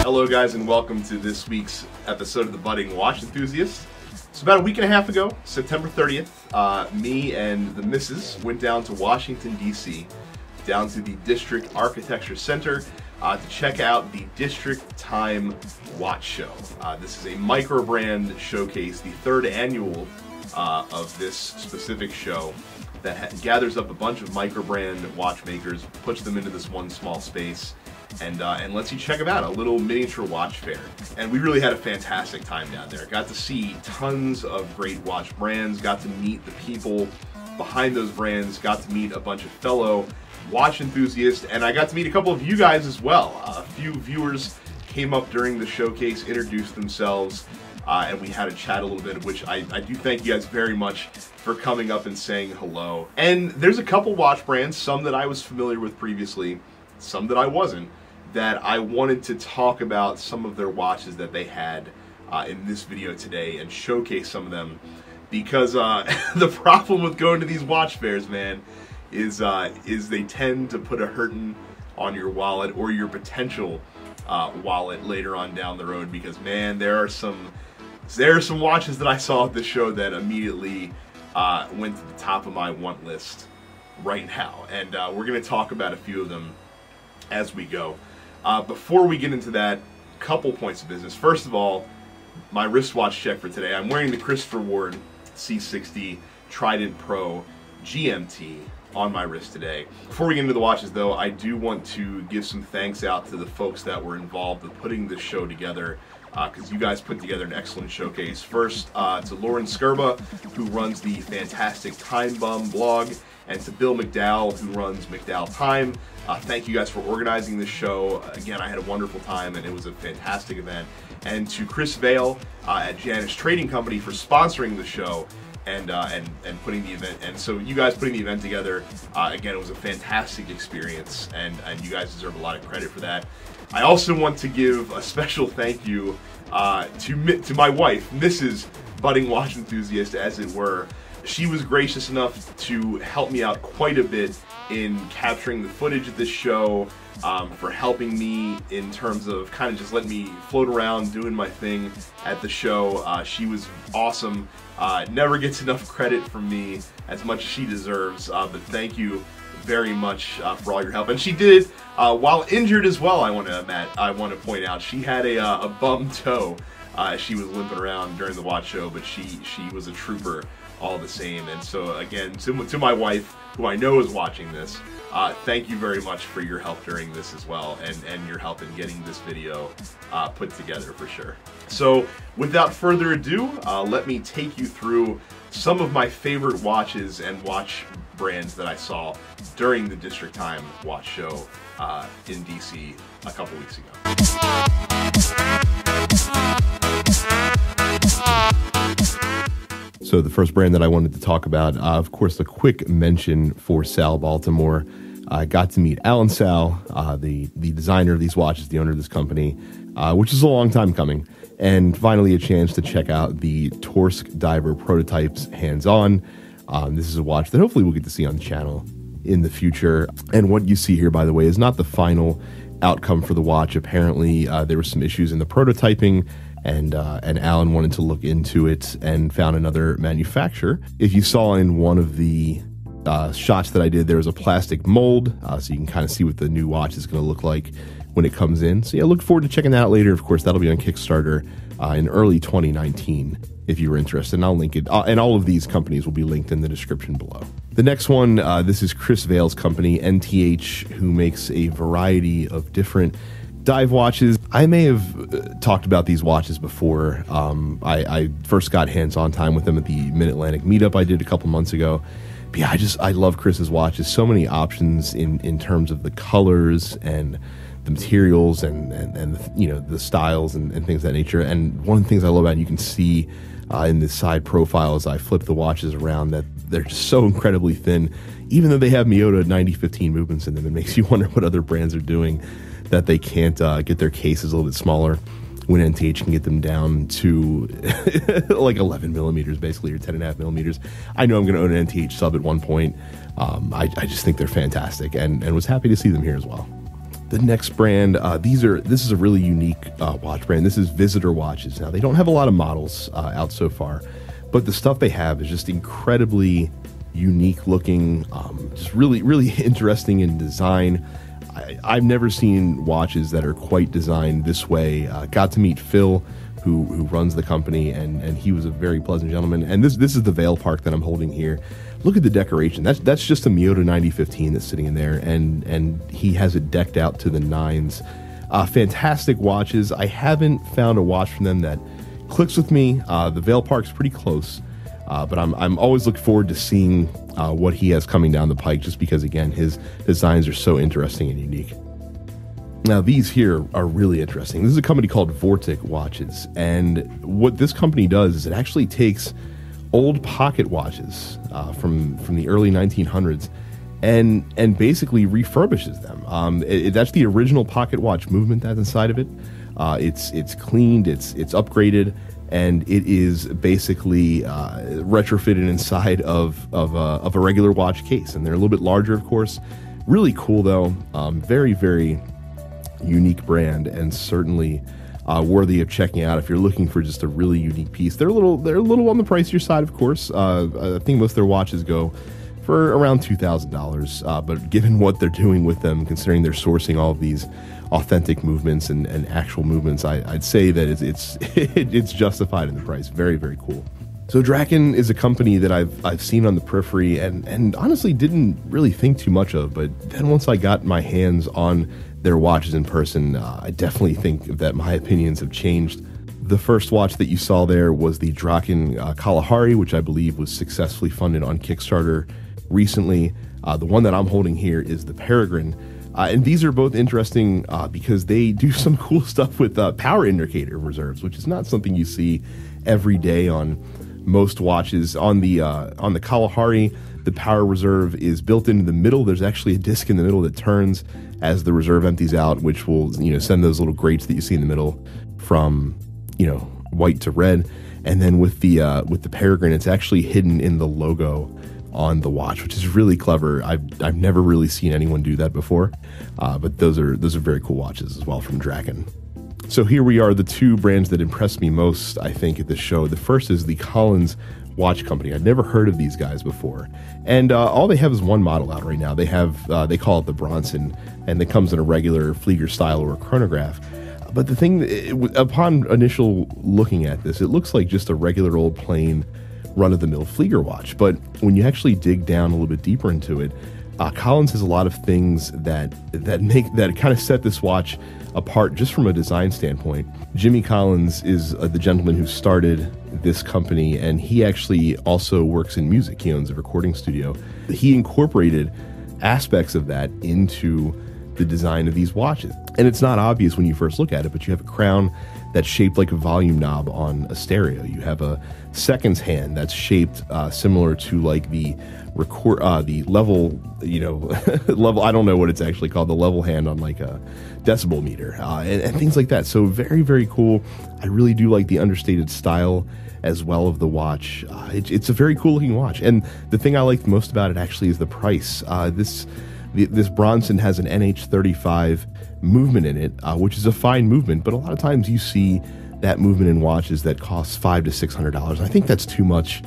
Hello guys, and welcome to this week's episode of the Budding Watch Enthusiast. So about a week and a half ago, September 30th, me and the missus went down to Washington, D.C., down to the District Architecture Center to check out the District Time Watch Show. This is a Microbrand showcase, the third annual of this specific show that gathers up a bunch of Microbrand watchmakers, puts them into this one small space, and lets you check them out, a little miniature watch fair. And we really had a fantastic time down there. Got to see tons of great watch brands, got to meet the people behind those brands, got to meet a bunch of fellow watch enthusiasts, and I got to meet a couple of you guys as well. A few viewers came up during the showcase, introduced themselves, and we had a chat a little bit, which I do thank you guys very much for coming up and saying hello. And there's a couple watch brands, some that I was familiar with previously, some that I wasn't, that I wanted to talk about some of their watches that they had in this video today and showcase some of them, because the problem with going to these watch fairs, man, is they tend to put a hurtin' on your wallet or your potential wallet later on down the road, because man, there are some watches that I saw at this show that immediately went to the top of my want list right now, and we're going to talk about a few of them as we go. Before we get into that, couple points of business. First of all, my wristwatch check for today. I'm wearing the Christopher Ward C60 Trident Pro GMT on my wrist today. Before we get into the watches though, I do want to give some thanks out to the folks that were involved with putting this show together, because you guys put together an excellent showcase. First, to Lauren Skirba, who runs the fantastic Time Bum blog, and to Bill McDowell, who runs McDowell Time. Thank you guys for organizing this show. Again, I had a wonderful time and it was a fantastic event. And to Chris Vale at Janus Trading Company for sponsoring the show and putting the event. And so you guys putting the event together, again, it was a fantastic experience, and you guys deserve a lot of credit for that. I also want to give a special thank you to my wife, Mrs. Budding Watch Enthusiast, as it were. She was gracious enough to help me out quite a bit in capturing the footage of this show, for helping me in terms of kind of just letting me float around doing my thing at the show. She was awesome. Never gets enough credit from me, as much as she deserves, but thank you very much for all your help. And she did it while injured as well. I want to point out she had a bum toe. She was limping around during the watch show, but she was a trooper all the same. And so again, to my wife, who I know is watching this, thank you very much for your help during this as well, and your help in getting this video put together for sure. So without further ado, let me take you through some of my favorite watches and watch brands that I saw during the District Time Watch Show in DC a couple weeks ago. So the first brand that I wanted to talk about, of course, a quick mention for Sal Baltimore. I got to meet Alan Sal, the designer of these watches, the owner of this company, which is a long time coming, and finally a chance to check out the Torsk Diver prototypes hands-on. This is a watch that hopefully we'll get to see on the channel in the future. And what you see here, by the way, is not the final outcome for the watch. Apparently, there were some issues in the prototyping, and Alan wanted to look into it and found another manufacturer. If you saw in one of the shots that I did, there was a plastic mold, so you can kind of see what the new watch is going to look like when it comes in. So yeah, look forward to checking that out later. Of course, that'll be on Kickstarter in early 2019 if you were interested, and I'll link it. And all of these companies will be linked in the description below. The next one, this is Chris Vale's company, NTH, who makes a variety of different dive watches. I may have talked about these watches before. I first got hands-on time with them at the Mid-Atlantic meetup I did a couple months ago. But yeah, I love Chris's watches. So many options in terms of the colors and the materials and you know, the styles and things of that nature. And one of the things I love about it, you can see in this side profile as I flip the watches around, that they're just so incredibly thin. Even though they have Miyota 90-15 movements in them, it makes you wonder what other brands are doing that they can't get their cases a little bit smaller. when NTH can get them down to like 11 millimeters, basically, or 10.5 millimeters. I know I'm going to own an NTH sub at one point. I just think they're fantastic, and was happy to see them here as well. The next brand, this is a really unique watch brand. This is Visitor Watches. Now, they don't have a lot of models out so far, but the stuff they have is just incredibly unique looking, just really, really interesting in design. I've never seen watches that are quite designed this way. Got to meet Phil, who runs the company, and he was a very pleasant gentleman. And this is the Vale Park that I'm holding here. Look at the decoration. That's just a Miyota 9015 that's sitting in there, and he has it decked out to the nines. Fantastic watches. I haven't found a watch from them that clicks with me. The Vale Park's pretty close, but I'm always looking forward to seeing what he has coming down the pike, just because, again, his designs are so interesting and unique. Now, these here are really interesting. This is a company called Vortic Watches, and what this company does is it actually takes old pocket watches from the early 1900s and basically refurbishes them. That's the original pocket watch movement that's inside of it. It's cleaned, it's upgraded, and it is basically retrofitted inside of a regular watch case. And they're a little bit larger, of course. Really cool, though. Very, very unique brand, and certainly worthy of checking out if you're looking for just a really unique piece. They're a little on the pricier side, of course. I think most of their watches go for around $2,000. But given what they're doing with them, considering they're sourcing all of these authentic movements and actual movements, I'd say that it's justified in the price. Very, very cool. So Drakon is a company that I've seen on the periphery and honestly didn't really think too much of, but then once I got my hands on their watches in person, I definitely think that my opinions have changed. The first watch that you saw there was the Drakon Kalahari, which I believe was successfully funded on Kickstarter recently. The one that I'm holding here is the Peregrine. And these are both interesting because they do some cool stuff with power indicator reserves, which is not something you see every day on most watches. On the Kalahari, the power reserve is built into the middle. There's actually a disc in the middle that turns as the reserve empties out, which will send those little grates that you see in the middle from white to red. And then with the Peregrine, it's actually hidden in the logo on the watch, which is really clever. I've never really seen anyone do that before, but those are very cool watches as well from Drakon. So here we are, the two brands that impressed me most, I think, at this show. The first is the Collins Watch Company. I'd never heard of these guys before, and all they have is one model out right now. They have they call it the Bronson, and it comes in a regular Flieger style or a chronograph. But the thing, upon initial looking at this, it looks like just a regular old plain run-of-the-mill Flieger watch. But when you actually dig down a little bit deeper into it, Collins has a lot of things that kind of set this watch apart just from a design standpoint. Jimmy Collins is the gentleman who started this company, and he actually also works in music. He owns a recording studio. He incorporated aspects of that into the design of these watches. And it's not obvious when you first look at it, but you have a crown that's shaped like a volume knob on a stereo. You have a seconds hand that's shaped similar to like the level, level, I don't know what it's actually called, the level hand on like a decibel meter, and things like that. So very, very cool. I really do like the understated style as well of the watch. It's a very cool looking watch. And the thing I like most about it actually is the price. This Bronson has an NH35 movement in it, which is a fine movement, but a lot of times you see that movement in watches that costs $500 to $600. I think that's too much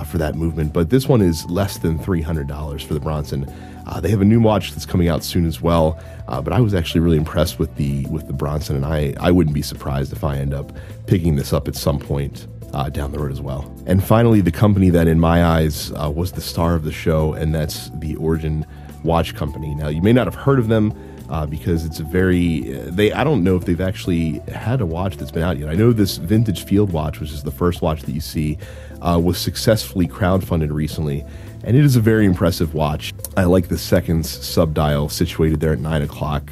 for that movement, but this one is less than $300 for the Bronson. They have a new watch that's coming out soon as well, but I was actually really impressed with the Bronson, and I wouldn't be surprised if I end up picking this up at some point down the road as well. And finally, the company that in my eyes was the star of the show, and that's the Origin Watch Company. Now, you may not have heard of them because it's I don't know if they've actually had a watch that's been out yet. I know this vintage field watch, which is the first watch that you see, was successfully crowdfunded recently, and it is a very impressive watch. I like the seconds sub-dial situated there at 9 o'clock.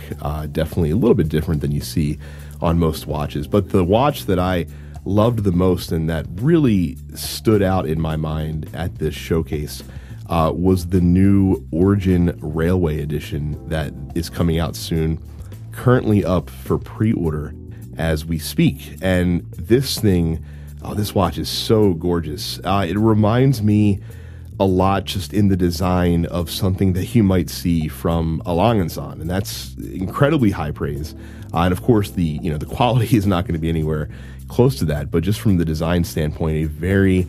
Definitely a little bit different than you see on most watches. But the watch that I loved the most and that really stood out in my mind at this showcase was the new Origin Railway Edition that is coming out soon, currently up for pre-order. as we speak. And this thing, oh, this watch is so gorgeous. It reminds me a lot just in the design of something that you might see from a Lange & Söhne, and that's incredibly high praise. And of course, the quality is not going to be anywhere close to that, but just from the design standpoint, a very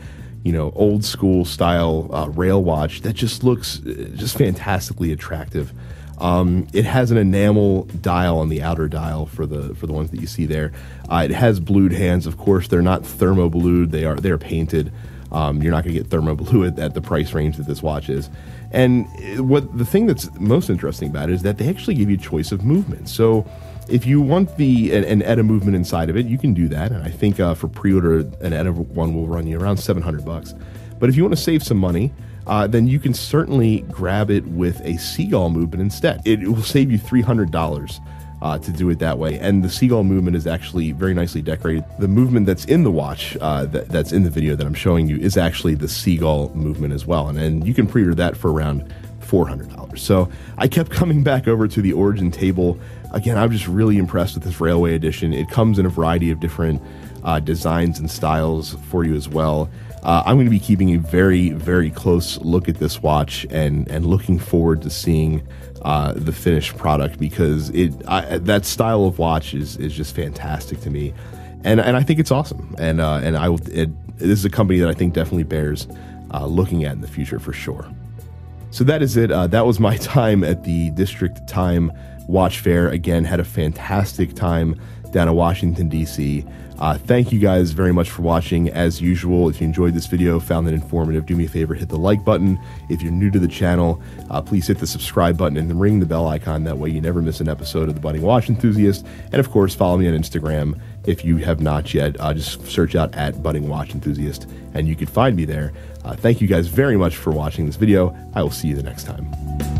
old school style rail watch that just looks just fantastically attractive. It has an enamel dial on the outer dial for the ones that you see there. It has blued hands, of course. They're not thermo blued. They're painted. You're not going to get thermo blue at the price range that this watch is. And the thing that's most interesting about it is that they actually give you choice of movement. So if you want an ETA movement inside of it, you can do that. And I think for pre-order, an ETA one will run you around $700. But if you want to save some money, then you can certainly grab it with a Seagull movement instead. It will save you $300 to do it that way. And the Seagull movement is actually very nicely decorated. The movement that's in the watch, that's in the video that I'm showing you, is actually the Seagull movement as well. And you can pre-order that for around $400. So I kept coming back over to the Origin table. Again, I'm just really impressed with this Railway Edition. It comes in a variety of different designs and styles for you as well. I'm going to be keeping a very, very close look at this watch and looking forward to seeing the finished product, because that style of watch is just fantastic to me, and I think it's awesome. And this is a company that I think definitely bears looking at in the future for sure. So that is it. That was my time at the District Time Watch Fair. Again, had a fantastic time down in Washington, D.C. Thank you guys very much for watching. As usual, if you enjoyed this video, found it informative, do me a favor, hit the like button. If you're new to the channel, please hit the subscribe button and ring the bell icon. That way you never miss an episode of the Budding Watch Enthusiast. And of course, follow me on Instagram if you have not yet. Just search out at Budding Watch Enthusiast and you can find me there. Thank you guys very much for watching this video. I will see you the next time.